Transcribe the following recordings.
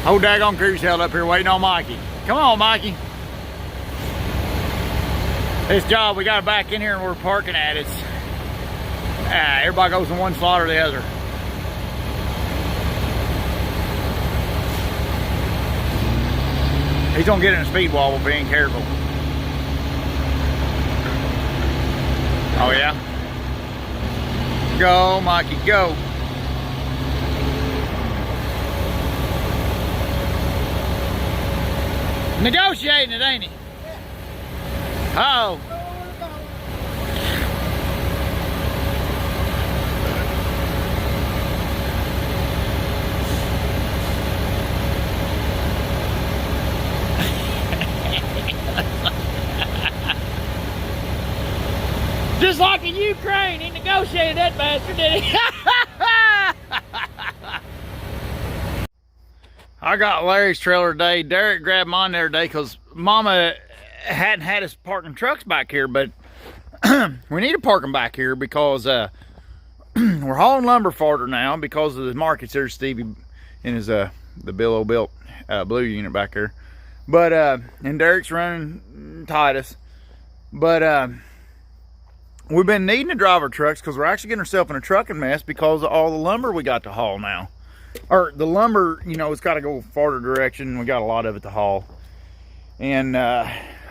Whole daggone crew's held up here waiting on Mikey. Come on, Mikey. This job, we got it back in here and we're parking at it. Everybody goes from one slot or the other. He's gonna get in a speed wobble if he ain't careful. Oh yeah? Go, Mikey, go. Negotiating it, ain't he? Oh. Just like in Ukraine, he negotiated that bastard, did he? I got Larry's trailer today. Derek grabbed mine the other day because Mama hadn't had us parking trucks back here, but we need to park them back here because we're hauling lumber farther now because of the markets. There's Stevie in his the Billo built blue unit back there, but and Derek's running Titus, but we've been needing to drive our trucks because we're actually getting ourselves in a trucking mess because of all the lumber we got to haul now. Or the lumber, you know, it's got to go farther direction. We got a lot of it to haul and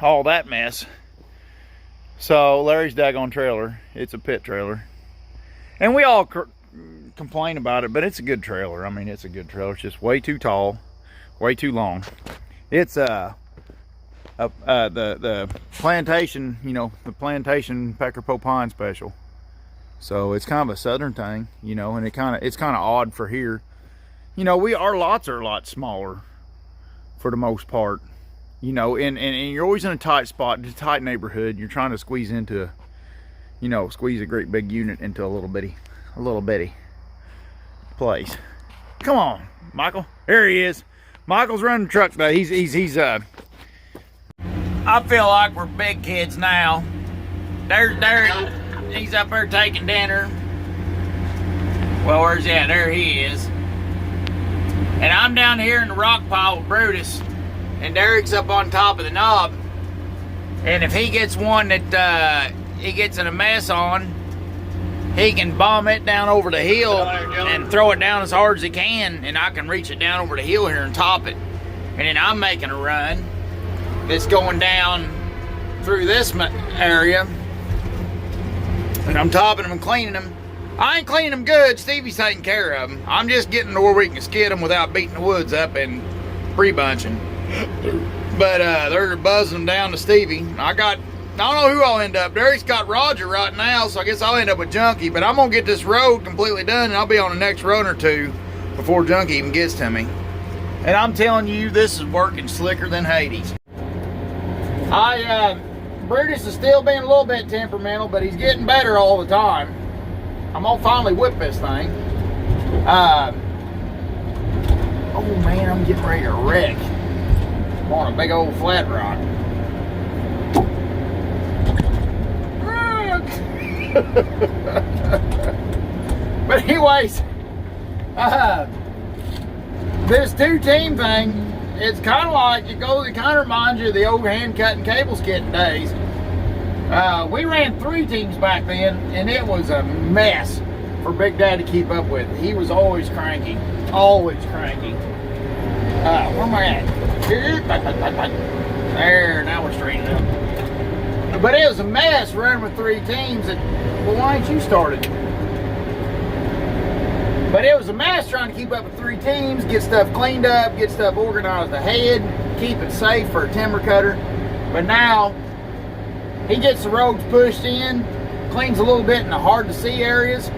all that mess. So Larry's daggone trailer, it's a pit trailer, and we all complain about it, but it's a good trailer. I mean, it's a good trailer. It's just way too tall, way too long. It's the plantation, you know, the plantation Pecker Pine special. So it's kind of a southern thing, you know, and it's kind of odd for here. You know, our lots are a lot smaller for the most part, you know, and you're always in a tight spot, a tight neighborhood. You're trying to squeeze into, you know, squeeze a great big unit into a little bitty place. Come on, Michael. There he is. Michael's running the truck today. He's I feel like we're big kids now. There's Derek. He's up there taking dinner. Well, where's he at? There he is. And I'm down here in the rock pile with Brutus, and Derek's up on top of the knob. And if he gets one that he gets in a mess on, he can bomb it down over the hill and throw it down as hard as he can, and I can reach it down over the hill here and top it. And then I'm making a run that's going down through this area, and I'm topping them and cleaning them. I ain't cleaning them good. Stevie's taking care of them. I'm just getting to where we can skid them without beating the woods up and pre-bunching. But they're buzzing them down to Stevie. I don't know who I'll end up. Derek's got Roger right now, so I guess I'll end up with Junkie. But I'm gonna get this road completely done, and I'll be on the next run or two before Junkie even gets to me. And I'm telling you, this is working slicker than Hades. Brutus is still being a little bit temperamental, but he's getting better all the time. I'm gonna finally whip this thing. Oh man, I'm getting ready to wreck. I'm on a big old flat rock. But anyways, this two-team thing, it's kind of like, it kind of reminds you of the old hand-cutting cable skidding days. We ran 3 teams back then, and it was a mess for Big Dad to keep up with. He was always cranky, always cranky. Where am I at? There, now we're straightening up. But it was a mess running with 3 teams. Well, why ain't you started? But it was a mess trying to keep up with 3 teams, get stuff cleaned up, get stuff organized ahead, keep it safe for a timber cutter. But now, he gets the roads pushed in, cleans a little bit in the hard to see areas.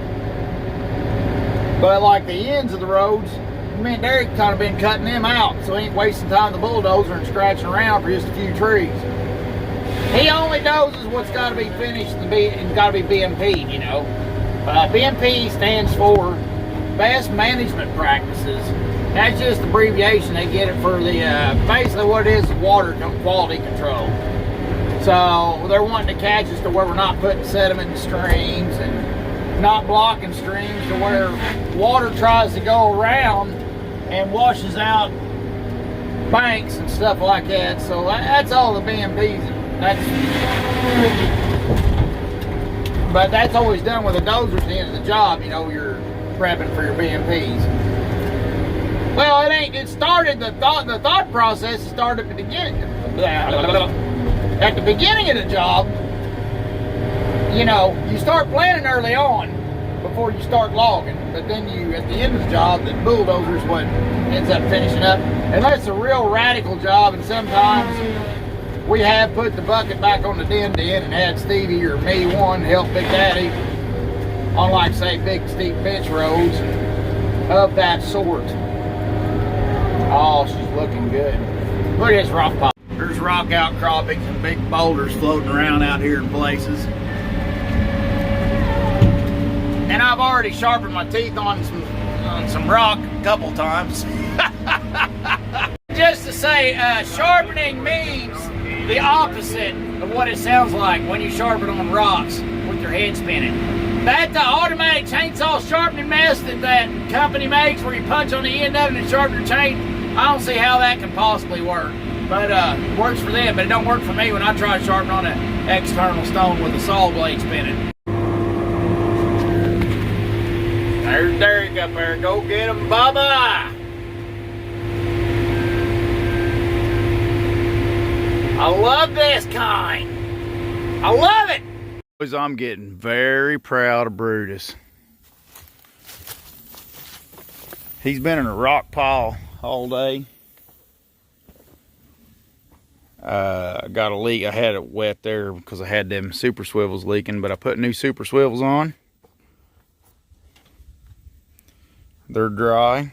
But like the ends of the roads, me and Derek kind of been cutting them out, so he ain't wasting time the bulldozer and scratching around for just a few trees. He only knows what's got to be finished and got to be BMP, you know. BMP stands for Best Management Practices. That's just the abbreviation. They get it for the, basically what it is water quality control. So they're wanting to catch us to where we're not putting sediment in streams and not blocking streams to where water tries to go around and washes out banks and stuff like that. So that's all the BMPs. But that's always done with a dozer at the end of the job. You know, you're prepping for your BMPs. Well, it ain't. It started the thought process started at the beginning. At the beginning of the job, you know, you start planning early on before you start logging. But then you, at the end of the job, the bulldozer's what ends up finishing up. Unless it's a real radical job, and sometimes we have put the bucket back on the den and had Stevie or me help Big Daddy on, like, say, big steep bench roads of that sort. Oh, she's looking good. Look at this rock pile. There's rock outcroppings and big boulders floating around out here in places. And I've already sharpened my teeth on some rock a couple times. Just to say, sharpening means the opposite of what it sounds like when you sharpen on rocks with your head spinning. That automatic chainsaw sharpening mess that company makes, where you punch on the end of it and sharpen your chain, I don't see how that can possibly work. But it works for them, but it don't work for me when I try to sharpen on an external stone with a saw blade spinning. There's Derek up there. Go get him, Bubba! I love this kind. I love it. I'm getting very proud of Brutus. He's been in a rock pile all day. I got a leak. I had it wet there because I had them super swivels leaking, but I put new super swivels on. They're dry.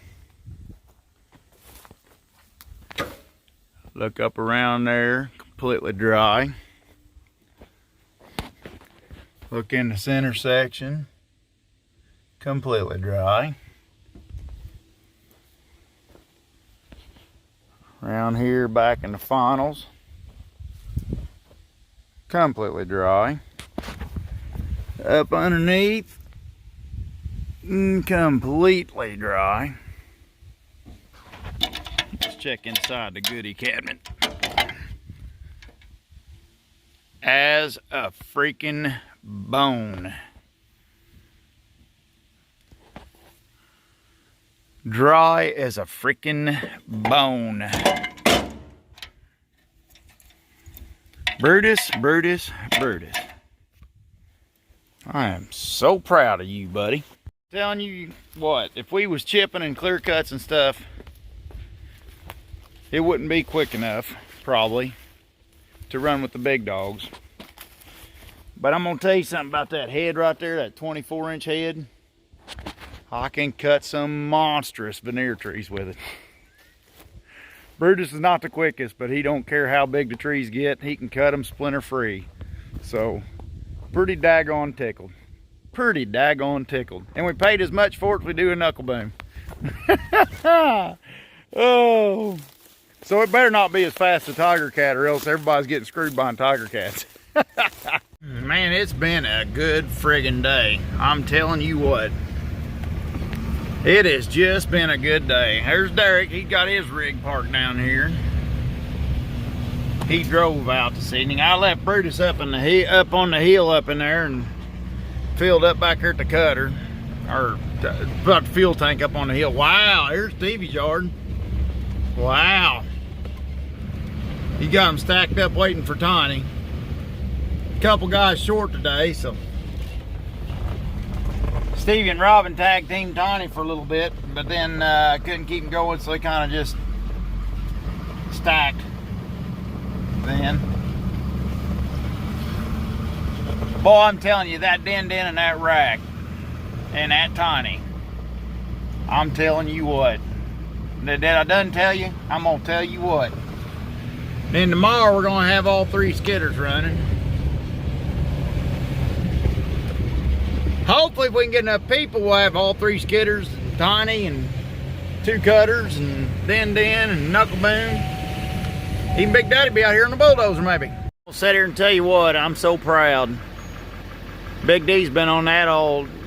Look up around there, completely dry. Look in the center section, completely dry. Around here, back in the funnels, completely dry. Up underneath, completely dry. Let's check inside the goodie cabinet. As a freaking bone. Dry as a freaking bone. Brutus, Brutus, Brutus. I am so proud of you, buddy. Telling you what, if we was chipping and clear cuts and stuff, it wouldn't be quick enough, probably, to run with the big dogs. But I'm gonna tell you something about that head right there, that 24-inch head. I can cut some monstrous veneer trees with it. Brutus is not the quickest, but he don't care how big the trees get. He can cut them splinter free. So, pretty daggone tickled. Pretty daggone tickled. And we paid as much for it as we do a knuckle boom. Oh. So it better not be as fast as a tiger cat, or else everybody's getting screwed by tiger cats. Man, it's been a good friggin' day. I'm telling you what. It has just been a good day. There's Derek. He got his rig parked down here. He drove out this evening. I left Brutus up on the hill up in there and filled up back here at the cutter, or about the fuel tank up on the hill. Wow, here's Stevie's yard. Wow. He got them stacked up waiting for Tiny. A couple guys short today, so Stevie and Robin tag teamed Tiny for a little bit, but then couldn't keep them going, so they kind of just stacked then. Boy, I'm telling you, that den and that rack and that Tiny, I'm telling you what. Did I done tell you? I'm gonna tell you what. Then tomorrow we're gonna have all three skidders running. Hopefully if we can get enough people, we'll have all three skidders, Tiny and two cutters and den and knuckle boom. Even Big Daddy be out here on the bulldozer maybe. I'll sit here and tell you what, I'm so proud. Big D's been on that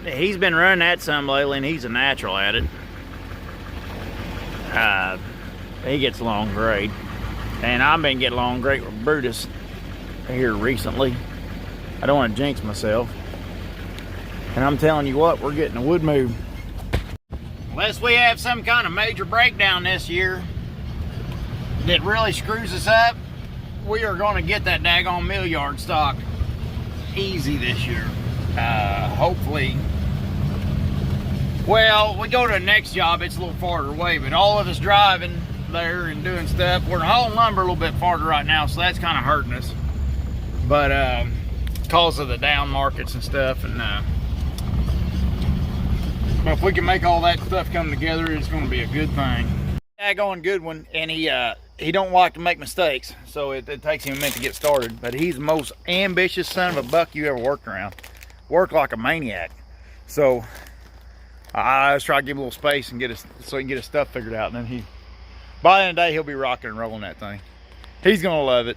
he's been running that some lately, and he's a natural at it. he gets along great. And I've been getting along great with Brutus here recently. I don't want to jinx myself. And I'm telling you what, we're getting a wood move. Unless we have some kind of major breakdown this year that really screws us up, we are going to get that daggone mill yard stock easy this year. Hopefully. Well, we go to the next job, it's a little farther away, but all of us driving there and doing stuff, we're hauling lumber a little bit farther right now, so that's kind of hurting us. But because of the down markets and stuff, and but if we can make all that stuff come together, it's going to be a good thing. Daggone good one, and he don't like to make mistakes, so it takes him a minute to get started. But he's the most ambitious son of a buck you ever worked around. Worked like a maniac. So I just try to give him a little space and so he can get his stuff figured out, and then by the end of the day he'll be rocking and rolling that thing. He's gonna love it.